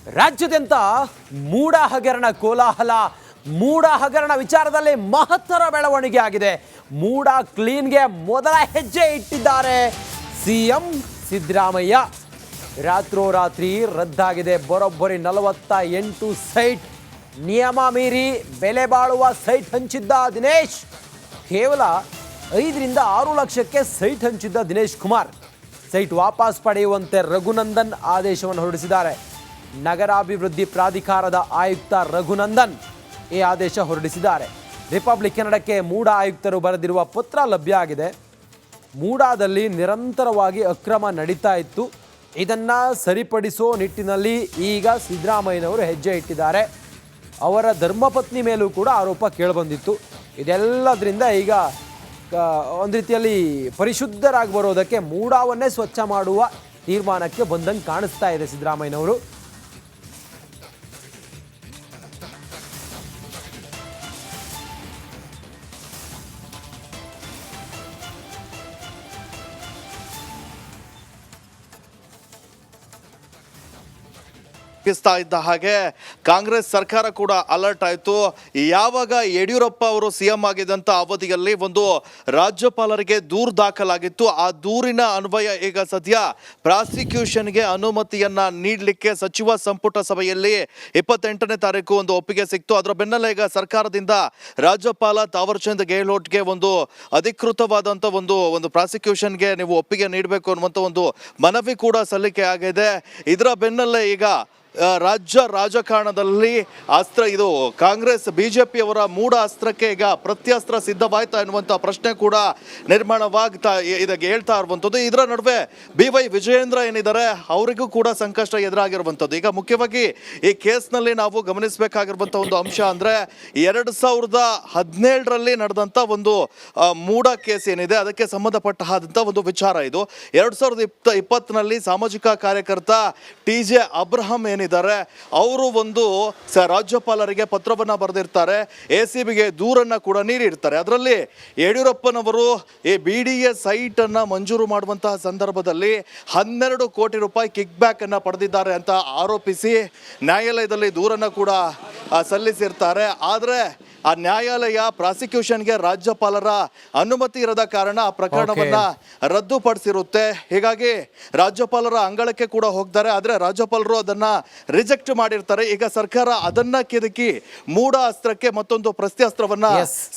ರಾಜ್ಯಾದ್ಯಂತ ಮೂಡ ಹಗರಣ ಕೋಲಾಹಲ. ಮೂಡ ಹಗರಣ ವಿಚಾರದಲ್ಲಿ ಮಹತ್ತರ ಬೆಳವಣಿಗೆ ಆಗಿದೆ. ಮೂಡ ಕ್ಲೀನ್ಗೆ ಮೊದಲ ಹೆಜ್ಜೆ ಇಟ್ಟಿದ್ದಾರೆ ಸಿಎಂ ಸಿದ್ದರಾಮಯ್ಯ. ರಾತ್ರೋರಾತ್ರಿ ರದ್ದಾಗಿದೆ ಬರೋಬ್ಬರಿ 48 ಸೈಟ್. ನಿಯಮ ಮೀರಿ ಬೆಲೆ ಬಾಳುವ ಸೈಟ್ ಹಂಚಿದ್ದ ದಿನೇಶ್. ಕೇವಲ 5 ರಿಂದ 6 ಲಕ್ಷಕ್ಕೆ ಸೈಟ್ ಹಂಚಿದ್ದ ದಿನೇಶ್ ಕುಮಾರ್ ಸೈಟ್ ವಾಪಸ್ ಪಡೆಯುವಂತೆ ರಘುನಂದನ್ ಆದೇಶವನ್ನು ಹೊರಡಿಸಿದ್ದಾರೆ. ನಗರಾಭಿವೃದ್ಧಿ ಪ್ರಾಧಿಕಾರದ ಆಯುಕ್ತ ರಘುನಂದನ್ ಈ ಆದೇಶ ಹೊರಡಿಸಿದ್ದಾರೆ. ರಿಪಬ್ಲಿಕ್ ಕನ್ನಡಕ್ಕೆ ಮೂಡ ಆಯುಕ್ತರು ಬರೆದಿರುವ ಪತ್ರ ಲಭ್ಯ ಆಗಿದೆ. ಮೂಡಾದಲ್ಲಿ ನಿರಂತರವಾಗಿ ಅಕ್ರಮ ನಡೀತಾ ಇತ್ತು. ಇದನ್ನು ಸರಿಪಡಿಸೋ ನಿಟ್ಟಿನಲ್ಲಿ ಈಗ ಸಿದ್ದರಾಮಯ್ಯನವರು ಹೆಜ್ಜೆ ಇಟ್ಟಿದ್ದಾರೆ. ಅವರ ಧರ್ಮಪತ್ನಿ ಮೇಲೂ ಕೂಡ ಆರೋಪ ಕೇಳಿಬಂದಿತ್ತು. ಇದೆಲ್ಲದರಿಂದ ಈಗ ಒಂದು ರೀತಿಯಲ್ಲಿ ಪರಿಶುದ್ಧರಾಗಿ ಬರೋದಕ್ಕೆ ಮೂಡಾವನ್ನೇ ಸ್ವಚ್ಛ ಮಾಡುವ ತೀರ್ಮಾನಕ್ಕೆ ಬಂದಂಗೆ ಕಾಣಿಸ್ತಾ ಇದೆ ಸಿದ್ದರಾಮಯ್ಯನವರು. ಇದ್ದ ಹಾಗೆ ಕಾಂಗ್ರೆಸ್ ಸರ್ಕಾರ ಕೂಡ ಅಲರ್ಟ್ ಆಯಿತು. ಯಾವಾಗ ಯಡಿಯೂರಪ್ಪ ಅವರು ಸಿಎಂ ಆಗಿದ್ದಂಥ ಅವಧಿಯಲ್ಲಿ ಒಂದು ರಾಜ್ಯಪಾಲರಿಗೆ ದೂರು ದಾಖಲಾಗಿತ್ತು. ಆ ದೂರಿನ ಅನ್ವಯ ಈಗ ಸದ್ಯ ಪ್ರಾಸಿಕ್ಯೂಷನ್ಗೆ ಅನುಮತಿಯನ್ನ ನೀಡಲಿಕ್ಕೆ ಸಚಿವ ಸಂಪುಟ ಸಭೆಯಲ್ಲಿ 28ನೇ ತಾರೀಕು ಒಂದು ಒಪ್ಪಿಗೆ ಸಿಕ್ತು. ಅದರ ಬೆನ್ನಲ್ಲೇ ಈಗ ಸರ್ಕಾರದಿಂದ ರಾಜ್ಯಪಾಲ ತಾವರ್ಚಂದ್ ಗೆಹ್ಲೋಟ್ಗೆ ಒಂದು ಅಧಿಕೃತವಾದಂಥ ಒಂದು ಪ್ರಾಸಿಕ್ಯೂಷನ್ಗೆ ನೀವು ಒಪ್ಪಿಗೆ ನೀಡಬೇಕು ಅನ್ನುವಂಥ ಒಂದು ಮನವಿ ಕೂಡ ಸಲ್ಲಿಕೆ ಆಗಿದೆ. ಇದರ ಬೆನ್ನಲ್ಲೇ ಈಗ ರಾಜ್ಯ ರಾಜಕಾರಣದಲ್ಲಿ ಇದು ಕಾಂಗ್ರೆಸ್ ಬಿಜೆಪಿಯವರ ಮೂಡ ಅಸ್ತ್ರಕ್ಕೆ ಈಗ ಪ್ರತ್ಯಸ್ತ್ರ ಸಿದ್ಧವಾಯ್ತಾ ಎನ್ನುವಂಥ ಪ್ರಶ್ನೆ ಕೂಡ ನಿರ್ಮಾಣವಾಗ್ತಾ ಇದಕ್ಕೆ ಹೇಳ್ತಾ ಇರುವಂಥದ್ದು. ಇದರ ನಡುವೆ BY ವಿಜಯೇಂದ್ರ ಏನಿದ್ದಾರೆ ಅವರಿಗೂ ಕೂಡ ಸಂಕಷ್ಟ ಎದುರಾಗಿರುವಂಥದ್ದು. ಈಗ ಮುಖ್ಯವಾಗಿ ಈ ಕೇಸ್ನಲ್ಲಿ ನಾವು ಗಮನಿಸಬೇಕಾಗಿರುವಂಥ ಒಂದು ಅಂಶ ಅಂದರೆ 2017ರಲ್ಲಿ ನಡೆದಂಥ ಒಂದು ಮೂಡ ಕೇಸ್ ಏನಿದೆ ಅದಕ್ಕೆ ಸಂಬಂಧಪಟ್ಟ ಒಂದು ವಿಚಾರ ಇದು. 2020ನಲ್ಲಿ ಸಾಮಾಜಿಕ ಕಾರ್ಯಕರ್ತ TJ ಅಬ್ರಹಂ ಏನಿದ್ದಾರೆ ಅವರು ಒಂದು ರಾಜ್ಯಪಾಲರಿಗೆ ಪತ್ರವನ್ನು ಬರೆದಿರ್ತಾರೆ. ACBಗೆ ದೂರನ್ನು ಕೂಡ ನೀಡಿರ್ತಾರೆ. ಅದರಲ್ಲಿ ಯಡಿಯೂರಪ್ಪನವರು ಈ BDA ಸೈಟ್ ಅನ್ನ ಮಂಜೂರು ಮಾಡುವಂತಹ ಸಂದರ್ಭದಲ್ಲಿ 12 ಕೋಟಿ ರೂಪಾಯಿ ಕಿಕ್ ಬ್ಯಾಕ್ ಅನ್ನ ಪಡೆದಿದ್ದಾರೆ ಅಂತ ಆರೋಪಿಸಿ ನ್ಯಾಯಾಲಯದಲ್ಲಿ ದೂರನ್ನು ಕೂಡ ಸಲ್ಲಿಸಿರ್ತಾರೆ. ಆದರೆ ಆ ನ್ಯಾಯಾಲಯ ಪ್ರಾಸಿಕ್ಯೂಷನ್ಗೆ ರಾಜ್ಯಪಾಲರ ಅನುಮತಿ ಇರದ ಕಾರಣ ಆ ಪ್ರಕರಣವನ್ನ ರದ್ದುಪಡಿಸಿರುತ್ತೆ. ಹೀಗಾಗಿ ರಾಜ್ಯಪಾಲರ ಅಂಗಳಕ್ಕೆ ಕೂಡ ಹೋಗ್ತಾರೆ. ಆದರೆ ರಾಜ್ಯಪಾಲರು ಅದನ್ನ ರಿಜೆಕ್ಟ್ ಮಾಡಿರ್ತಾರೆ. ಈಗ ಸರ್ಕಾರ ಅದನ್ನ ಕೆದಕಿ ಮೂಡ ಅಸ್ತ್ರಕ್ಕೆ ಮತ್ತೊಂದು ಪ್ರತ್ಯಸ್ತ್ರವನ್ನ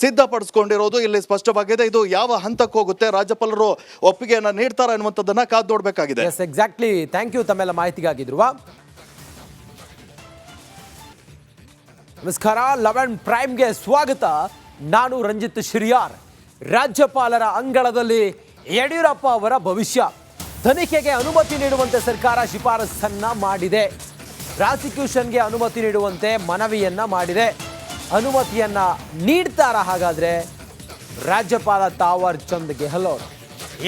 ಸಿದ್ಧಪಡಿಸಿಕೊಂಡಿರೋದು ಇಲ್ಲಿ ಸ್ಪಷ್ಟವಾಗಿದೆ. ಇದು ಯಾವ ಹಂತಕ್ಕೆ ಹೋಗುತ್ತೆ, ರಾಜ್ಯಪಾಲರು ಒಪ್ಪಿಗೆಯನ್ನ ನೀಡ್ತಾರ ಅನ್ನುವಂಥದ್ದನ್ನ ಕಾದು ನೋಡಬೇಕಾಗಿದೆ. ಎಕ್ಸಾಕ್ಟ್ಲಿ. ಥ್ಯಾಂಕ್ ಯು ತಮ್ಮೆಲ್ಲ ಮಾಹಿತಿಗಾಗಿ ಧ್ರುವ. ನಮಸ್ಕಾರ, 11 ಪ್ರೈಮ್ಗೆ ಸ್ವಾಗತ. ನಾನು ರಂಜಿತ್ ಶಿರಿಯಾರ್. ರಾಜ್ಯಪಾಲರ ಅಂಗಳದಲ್ಲಿ ಯಡಿಯೂರಪ್ಪ ಅವರ ಭವಿಷ್ಯ ತನಿಖೆಗೆ ಅನುಮತಿ ನೀಡುವಂತೆ ಸರ್ಕಾರ ಶಿಫಾರಸನ್ನ ಮಾಡಿದೆ. ಪ್ರಾಸಿಕ್ಯೂಷನ್ಗೆ ಅನುಮತಿ ನೀಡುವಂತೆ ಮನವಿಯನ್ನ ಮಾಡಿದೆ. ಅನುಮತಿಯನ್ನ ನೀಡ್ತಾರ ಹಾಗಾದ್ರೆ ರಾಜ್ಯಪಾಲ ತಾವರ್ ಚಂದ್ ಗೆಹ್ಲೋಟ್?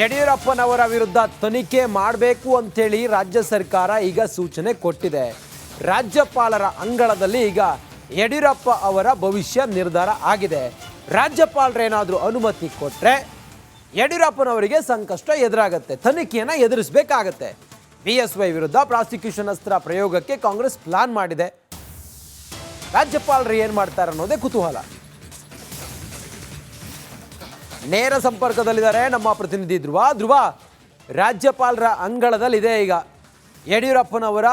ಯಡಿಯೂರಪ್ಪನವರ ವಿರುದ್ಧ ತನಿಖೆ ಮಾಡಬೇಕು ಅಂತೇಳಿ ರಾಜ್ಯ ಸರ್ಕಾರ ಈಗ ಸೂಚನೆ ಕೊಟ್ಟಿದೆ. ರಾಜ್ಯಪಾಲರ ಅಂಗಳದಲ್ಲಿ ಈಗ ಯಡಿಯೂರಪ್ಪ ಅವರ ಭವಿಷ್ಯ ನಿರ್ಧಾರ ಆಗಿದೆ. ರಾಜ್ಯಪಾಲರೇನಾದರೂ ಅನುಮತಿ ಕೊಟ್ಟರೆ ಯಡಿಯೂರಪ್ಪನವರಿಗೆ ಸಂಕಷ್ಟ ಎದುರಾಗುತ್ತೆ, ತನಿಖೆಯನ್ನು ಎದುರಿಸಬೇಕಾಗತ್ತೆ. BSY ವಿರುದ್ಧ ಪ್ರಾಸಿಕ್ಯೂಷನ್ ಅಸ್ತ್ರ ಪ್ರಯೋಗಕ್ಕೆ ಕಾಂಗ್ರೆಸ್ ಪ್ಲಾನ್ ಮಾಡಿದೆ. ರಾಜ್ಯಪಾಲರು ಏನು ಮಾಡ್ತಾರೆ ಅನ್ನೋದೇ ಕುತೂಹಲ. ನೇರ ಸಂಪರ್ಕದಲ್ಲಿದ್ದಾರೆ ನಮ್ಮ ಪ್ರತಿನಿಧಿ ಧ್ರುವ. ರಾಜ್ಯಪಾಲರ ಅಂಗಳದಲ್ಲಿದೆ ಈಗ ಯಡಿಯೂರಪ್ಪನವರ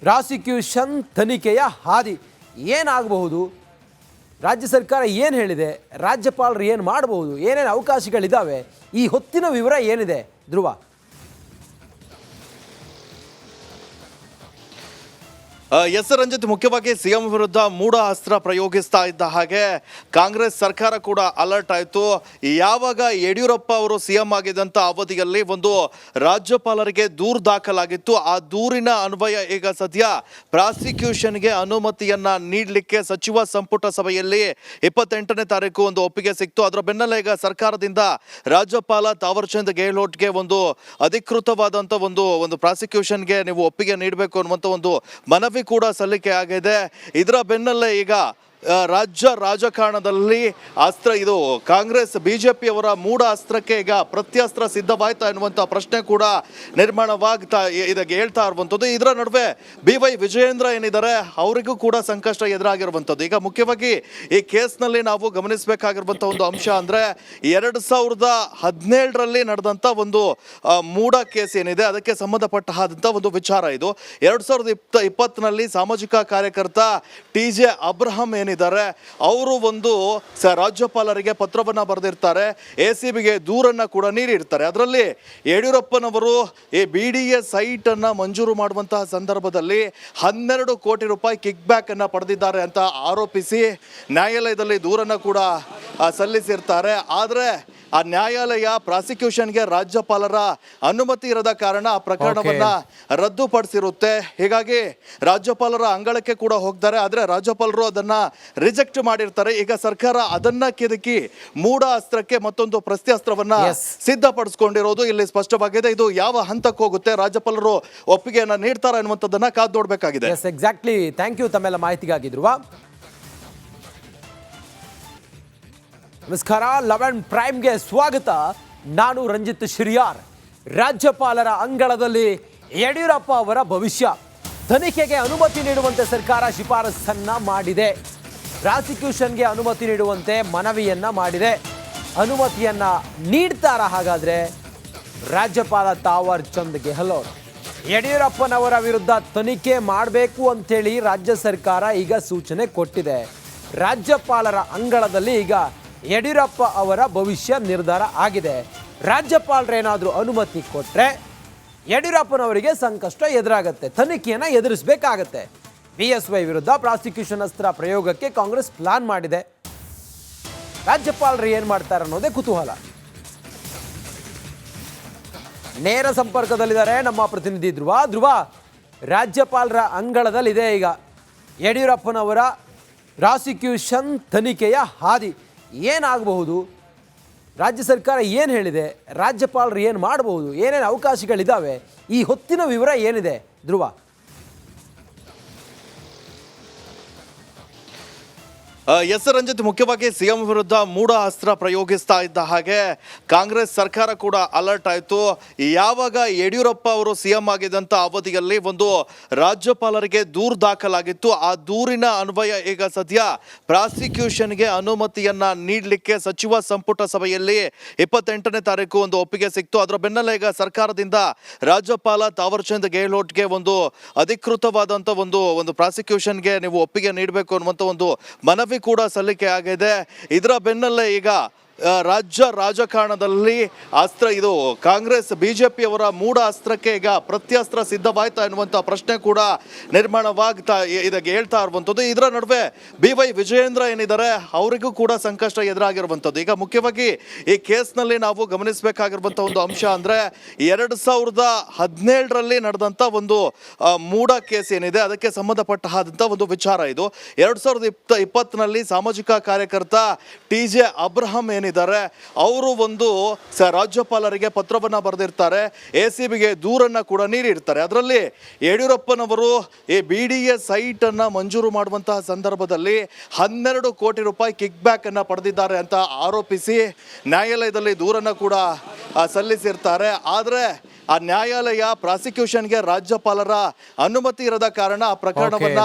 ಪ್ರಾಸಿಕ್ಯೂಷನ್ ತನಿಖೆಯ ಹಾದಿ. ಏನಾಗಬಹುದು? ರಾಜ್ಯ ಸರ್ಕಾರ ಏನು ಹೇಳಿದೆ? ರಾಜ್ಯಪಾಲರು ಏನು ಮಾಡಬಹುದು? ಏನೇನು ಅವಕಾಶಗಳಿದ್ದಾವೆ? ಈ ಹೊತ್ತಿನ ವಿವರ ಏನಿದೆ ಧ್ರುವ? ರಂಜಿತ್, ಮುಖ್ಯವಾಗಿ ಸಿಎಂ ವಿರುದ್ಧ ಮೂಡ ಅಸ್ತ್ರ ಪ್ರಯೋಗಿಸ್ತಾ ಇದ್ದ ಹಾಗೆ ಕಾಂಗ್ರೆಸ್ ಸರ್ಕಾರ ಕೂಡ ಅಲರ್ಟ್ ಆಯಿತು. ಯಾವಾಗ ಯಡಿಯೂರಪ್ಪ ಅವರು ಸಿಎಂ ಆಗಿದ್ದಂಥ ಅವಧಿಯಲ್ಲಿ ಒಂದು ರಾಜ್ಯಪಾಲರಿಗೆ ದೂರು ದಾಖಲಾಗಿತ್ತು. ಆ ದೂರಿನ ಅನ್ವಯ ಈಗ ಸದ್ಯ ಪ್ರಾಸಿಕ್ಯೂಷನ್ಗೆ ಅನುಮತಿಯನ್ನ ನೀಡಲಿಕ್ಕೆ ಸಚಿವ ಸಂಪುಟ ಸಭೆಯಲ್ಲಿ 28ನೇ ತಾರೀಕು ಒಂದು ಒಪ್ಪಿಗೆ ಸಿಕ್ತು. ಅದರ ಬೆನ್ನಲ್ಲೇ ಈಗ ಸರ್ಕಾರದಿಂದ ರಾಜ್ಯಪಾಲ ತಾವರ್ಚಂದ್ ಗೆಹ್ಲೋಟ್ಗೆ ಒಂದು ಅಧಿಕೃತವಾದಂಥ ಒಂದು ಪ್ರಾಸಿಕ್ಯೂಷನ್ಗೆ ನೀವು ಒಪ್ಪಿಗೆ ನೀಡಬೇಕು ಅನ್ನುವಂಥ ಒಂದು ಮನವಿ ಕೂಡ ಸಲ್ಲಿಕೆ ಆಗಿದೆ. ಇದರ ಬೆನ್ನಲ್ಲೇ ಈಗ ರಾಜ್ಯ ರಾಜಕಾರಣದಲ್ಲಿ ಅಸ್ತ್ರ ಇದು ಕಾಂಗ್ರೆಸ್ ಬಿಜೆಪಿಯವರ ಮೂಢ ಅಸ್ತ್ರಕ್ಕೆ ಈಗ ಪ್ರತ್ಯಸ್ತ್ರ ಸಿದ್ಧವಾಯ್ತಾ ಎನ್ನುವಂಥ ಪ್ರಶ್ನೆ ಕೂಡ ನಿರ್ಮಾಣವಾಗ್ತಾ ಇದಕ್ಕೆ ಹೇಳ್ತಾ ಇರುವಂಥದ್ದು. ಇದರ ನಡುವೆ BY ವಿಜಯೇಂದ್ರ ಏನಿದ್ದಾರೆ ಅವರಿಗೂ ಕೂಡ ಸಂಕಷ್ಟ ಎದುರಾಗಿರುವಂಥದ್ದು. ಈಗ ಮುಖ್ಯವಾಗಿ ಈ ಕೇಸ್ನಲ್ಲಿ ನಾವು ಗಮನಿಸಬೇಕಾಗಿರುವಂಥ ಒಂದು ಅಂಶ ಅಂದರೆ 2017ರಲ್ಲಿ ನಡೆದಂಥ ಒಂದು ಮೂಢ ಕೇಸ್ ಏನಿದೆ ಅದಕ್ಕೆ ಸಂಬಂಧಪಟ್ಟ ಒಂದು ವಿಚಾರ ಇದು. 2020ನಲ್ಲಿ ಸಾಮಾಜಿಕ ಕಾರ್ಯಕರ್ತ TJ ಅಬ್ರಹಂ ಏನಿದ್ದಾರೆ ಅವರು ಒಂದು ರಾಜ್ಯಪಾಲರಿಗೆ ಪತ್ರವನ್ನ ಬರೆದಿರ್ತಾರೆ, ACBಗೆ ದೂರನ್ನ ಕೂಡ ನೀಡಿರ್ತಾರೆ. ಅದರಲ್ಲಿ ಯಡಿಯೂರಪ್ಪನವರು ಈ BDA ಸೈಟ್ ಅನ್ನ ಮಂಜೂರು ಮಾಡುವಂತಹ ಸಂದರ್ಭದಲ್ಲಿ 12 ಕೋಟಿ ರೂಪಾಯಿ ಕಿಕ್ ಬ್ಯಾಕ್ ಅನ್ನ ಪಡೆದಿದ್ದಾರೆ ಅಂತ ಆರೋಪಿಸಿ ನ್ಯಾಯಾಲಯದಲ್ಲಿ ದೂರನ್ನ ಕೂಡ ಸಲ್ಲಿಸಿರ್ತಾರೆ. ಆದರೆ ಆ ನ್ಯಾಯಾಲಯ ಪ್ರಾಸಿಕ್ಯೂಷನ್ಗೆ ರಾಜ್ಯಪಾಲರ ಅನುಮತಿ ಇರದ ಕಾರಣ ಆ ಪ್ರಕರಣವನ್ನ ರದ್ದುಪಡಿಸಿರುತ್ತೆ. ಹೀಗಾಗಿ ರಾಜ್ಯಪಾಲರ ಅಂಗಳಕ್ಕೆ ಕೂಡ ಹೋಗ್ತಾರೆ, ಆದರೆ ರಾಜ್ಯಪಾಲರು ಅದನ್ನ ರಿಜೆಕ್ಟ್ ಮಾಡಿರ್ತಾರೆ. ಈಗ ಸರ್ಕಾರ ಅದನ್ನ ಕೆದಕಿ ಮೂಢ ಅಸ್ತ್ರಕ್ಕೆ ಮತ್ತೊಂದು ಪ್ರತ್ಯಸ್ತ್ರವನ್ನ ಸಿದ್ಧಪಡಿಸಿಕೊಂಡಿರೋದು ಇಲ್ಲಿ ಸ್ಪಷ್ಟವಾಗಿದೆ. ಇದು ಯಾವ ಹಂತಕ್ಕೆ ಹೋಗುತ್ತೆ, ರಾಜ್ಯಪಾಲರು ಒಪ್ಪಿಗೆಯನ್ನ ನೀಡ್ತಾರೆ ಅನ್ನುವಂಥದ್ದನ್ನ ಕಾದು ನೋಡಬೇಕಾಗಿದೆ. ಎಕ್ಸಾಕ್ಟ್ಲಿ. ಥ್ಯಾಂಕ್ ಯು ತಮ್ಮೆಲ್ಲ ಮಾಹಿತಿಗಾಗಿ ಧ್ರುವ. ನಮಸ್ಕಾರ, 11 ಪ್ರೈಮ್ಗೆ ಸ್ವಾಗತ. ನಾನು ರಂಜಿತ್ ಶಿರಿಯಾರ್. ರಾಜ್ಯಪಾಲರ ಅಂಗಳದಲ್ಲಿ ಯಡಿಯೂರಪ್ಪ ಅವರ ಭವಿಷ್ಯ ತನಿಖೆಗೆ ಅನುಮತಿ ನೀಡುವಂತೆ ಸರ್ಕಾರ ಶಿಫಾರಸನ್ನ ಮಾಡಿದೆ. ಪ್ರಾಸಿಕ್ಯೂಷನ್ಗೆ ಅನುಮತಿ ನೀಡುವಂತೆ ಮನವಿಯನ್ನ ಮಾಡಿದೆ. ಅನುಮತಿಯನ್ನ ನೀಡ್ತಾರ ಹಾಗಾದ್ರೆ ರಾಜ್ಯಪಾಲ ತಾವರ್ ಚಂದ್ ಗೆಹ್ಲೋಟ್? ಯಡಿಯೂರಪ್ಪನವರ ವಿರುದ್ಧ ತನಿಖೆ ಮಾಡಬೇಕು ಅಂತೇಳಿ ರಾಜ್ಯ ಸರ್ಕಾರ ಈಗ ಸೂಚನೆ ಕೊಟ್ಟಿದೆ. ರಾಜ್ಯಪಾಲರ ಅಂಗಳದಲ್ಲಿ ಈಗ ಯಡಿಯೂರಪ್ಪ ಅವರ ಭವಿಷ್ಯ ನಿರ್ಧಾರ ಆಗಿದೆ. ರಾಜ್ಯಪಾಲರೇನಾದರೂ ಅನುಮತಿ ಕೊಟ್ಟರೆ ಯಡಿಯೂರಪ್ಪನವರಿಗೆ ಸಂಕಷ್ಟ ಎದುರಾಗುತ್ತೆ, ತನಿಖೆಯನ್ನು ಎದುರಿಸಬೇಕಾಗತ್ತೆ. BSY ವಿರುದ್ಧ ಪ್ರಾಸಿಕ್ಯೂಷನ್ ಅಸ್ತ್ರ ಪ್ರಯೋಗಕ್ಕೆ ಕಾಂಗ್ರೆಸ್ ಪ್ಲಾನ್ ಮಾಡಿದೆ. ರಾಜ್ಯಪಾಲರು ಏನು ಮಾಡ್ತಾರೆ ಅನ್ನೋದೇ ಕುತೂಹಲ. ನೇರ ಸಂಪರ್ಕದಲ್ಲಿದ್ದಾರೆ ನಮ್ಮ ಪ್ರತಿನಿಧಿ ಧ್ರುವ. ರಾಜ್ಯಪಾಲರ ಅಂಗಳದಲ್ಲಿದೆ ಈಗ ಯಡಿಯೂರಪ್ಪನವರ ಪ್ರಾಸಿಕ್ಯೂಷನ್ ತನಿಖೆಯ ಹಾದಿ. ಏನಾಗಬಹುದು? ರಾಜ್ಯ ಸರ್ಕಾರ ಏನು ಹೇಳಿದೆ? ರಾಜ್ಯಪಾಲರು ಏನು ಮಾಡಬಹುದು? ಏನೇನು ಅವಕಾಶಗಳಿದ್ದಾವೆ? ಈ ಹೊತ್ತಿನ ವಿವರ ಏನಿದೆ ಧ್ರುವ? ಎಸ್ ರಂಜಿತ್, ಮುಖ್ಯವಾಗಿ CM ವಿರುದ್ಧ ಮೂಢ ಅಸ್ತ್ರ ಪ್ರಯೋಗಿಸ್ತಾ ಇದ್ದ ಹಾಗೆ ಕಾಂಗ್ರೆಸ್ ಸರ್ಕಾರ ಕೂಡ ಅಲರ್ಟ್ ಆಯಿತು. ಯಾವಾಗ ಯಡಿಯೂರಪ್ಪ ಅವರು CM ಆಗಿದ್ದಂಥ ಅವಧಿಯಲ್ಲಿ ಒಂದು ರಾಜ್ಯಪಾಲರಿಗೆ ದೂರು ದಾಖಲಾಗಿತ್ತು. ಆ ದೂರಿನ ಅನ್ವಯ ಈಗ ಸದ್ಯ ಪ್ರಾಸಿಕ್ಯೂಷನ್ಗೆ ಅನುಮತಿಯನ್ನ ನೀಡಲಿಕ್ಕೆ ಸಚಿವ ಸಂಪುಟ ಸಭೆಯಲ್ಲಿ 28ನೇ ತಾರೀಕು ಒಂದು ಒಪ್ಪಿಗೆ ಸಿಕ್ತು. ಅದರ ಬೆನ್ನಲ್ಲೇ ಈಗ ಸರ್ಕಾರದಿಂದ ರಾಜ್ಯಪಾಲ ತಾವರ್ ಚಂದ್ ಗೆಹ್ಲೋಟ್ಗೆ ಒಂದು ಅಧಿಕೃತವಾದಂಥ ಒಂದು ಪ್ರಾಸಿಕ್ಯೂಷನ್ಗೆ ನೀವು ಒಪ್ಪಿಗೆ ನೀಡಬೇಕು ಅನ್ನುವಂಥ ಒಂದು ಮನವಿ ಕೂಡ ಸಲ್ಲಿಕೆ ಆಗಿದೆ. ಇದರ ಬೆನ್ನಲ್ಲೇ ಈಗ ರಾಜ್ಯ ರಾಜಕಾರಣದಲ್ಲಿ ಇದು ಕಾಂಗ್ರೆಸ್ ಬಿಜೆಪಿಯವರ ಮೂಢ ಅಸ್ತ್ರಕ್ಕೆ ಈಗ ಪ್ರತ್ಯಸ್ತ್ರ ಸಿದ್ಧವಾಯ್ತಾ ಎನ್ನುವಂಥ ಪ್ರಶ್ನೆ ಕೂಡ ನಿರ್ಮಾಣವಾಗ್ತಾ ಇದಕ್ಕೆ ಹೇಳ್ತಾ ಇರುವಂಥದ್ದು. ಇದರ ನಡುವೆ BY ವಿಜಯೇಂದ್ರ ಏನಿದ್ದಾರೆ ಅವರಿಗೂ ಕೂಡ ಸಂಕಷ್ಟ ಎದುರಾಗಿರುವಂಥದ್ದು. ಈಗ ಮುಖ್ಯವಾಗಿ ಈ ಕೇಸ್ನಲ್ಲಿ ನಾವು ಗಮನಿಸಬೇಕಾಗಿರುವಂಥ ಒಂದು ಅಂಶ ಅಂದರೆ 2017ರಲ್ಲಿ ನಡೆದಂಥ ಒಂದು ಮೂಢ ಕೇಸ್ ಏನಿದೆ ಅದಕ್ಕೆ ಸಂಬಂಧಪಟ್ಟ ಒಂದು ವಿಚಾರ ಇದು. 2020ನಲ್ಲಿ ಸಾಮಾಜಿಕ ಕಾರ್ಯಕರ್ತ TJ ಅಬ್ರಹಂ ಏನಿದ್ದಾರೆ ಅವರು ಒಂದು ರಾಜ್ಯಪಾಲರಿಗೆ ಪತ್ರವನ್ನ ಬರೆದಿರ್ತಾರೆ, ACBಗೆ ದೂರನ್ನ ಕೂಡ ನೀಡಿರ್ತಾರೆ. ಅದರಲ್ಲಿ ಯಡಿಯೂರಪ್ಪನವರು ಈ BDA ಸೈಟ್ ಅನ್ನ ಮಂಜೂರು ಮಾಡುವಂತಹ ಸಂದರ್ಭದಲ್ಲಿ 12 ಕೋಟಿ ರೂಪಾಯಿ ಕಿಕ್ ಬ್ಯಾಕ್ ಅನ್ನ ಪಡೆದಿದ್ದಾರೆ ಅಂತ ಆರೋಪಿಸಿ ನ್ಯಾಯಾಲಯದಲ್ಲಿ ದೂರನ್ನ ಕೂಡ ಸಲ್ಲಿಸಿರ್ತಾರೆ. ಆದರೆ ಆ ನ್ಯಾಯಾಲಯ ಪ್ರಾಸಿಕ್ಯೂಷನ್ಗೆ ರಾಜ್ಯಪಾಲರ ಅನುಮತಿ ಇರದ ಕಾರಣ ಆ ಪ್ರಕರಣವನ್ನ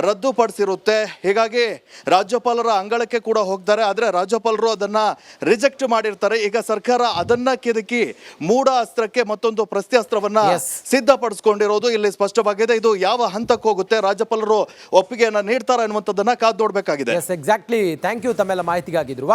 ರದ್ದುಪಡಿಸಿರುತ್ತೆ. ಹೀಗಾಗಿ ರಾಜ್ಯಪಾಲರ ಅಂಗಳಕ್ಕೆ ಕೂಡ ಹೋಗ್ತಾರೆ, ಆದರೆ ರಾಜ್ಯಪಾಲರು ಅದನ್ನ ರಿಜೆಕ್ಟ್ ಮಾಡಿರ್ತಾರೆ. ಈಗ ಸರ್ಕಾರ ಅದನ್ನ ಕೆದಕಿ ಮೂಢ ಅಸ್ತ್ರಕ್ಕೆ ಮತ್ತೊಂದು ಪ್ರತ್ಯಸ್ತ್ರವನ್ನ ಸಿದ್ಧಪಡಿಸಿಕೊಂಡಿರೋದು ಇಲ್ಲಿ ಸ್ಪಷ್ಟವಾಗಿದೆ. ಇದು ಯಾವ ಹಂತಕ್ಕೆ ಹೋಗುತ್ತೆ, ರಾಜ್ಯಪಾಲರು ಒಪ್ಪಿಗೆಯನ್ನ ನೀಡ್ತಾರೆ ಅನ್ನುವಂಥದ್ದನ್ನ ಕಾದು ನೋಡಬೇಕಾಗಿದೆ. ಎಕ್ಸಾಕ್ಟ್ಲಿ. ಥ್ಯಾಂಕ್ ಯು ತಮ್ಮೆಲ್ಲ ಮಾಹಿತಿಗಾಗಿ ಧ್ರುವ.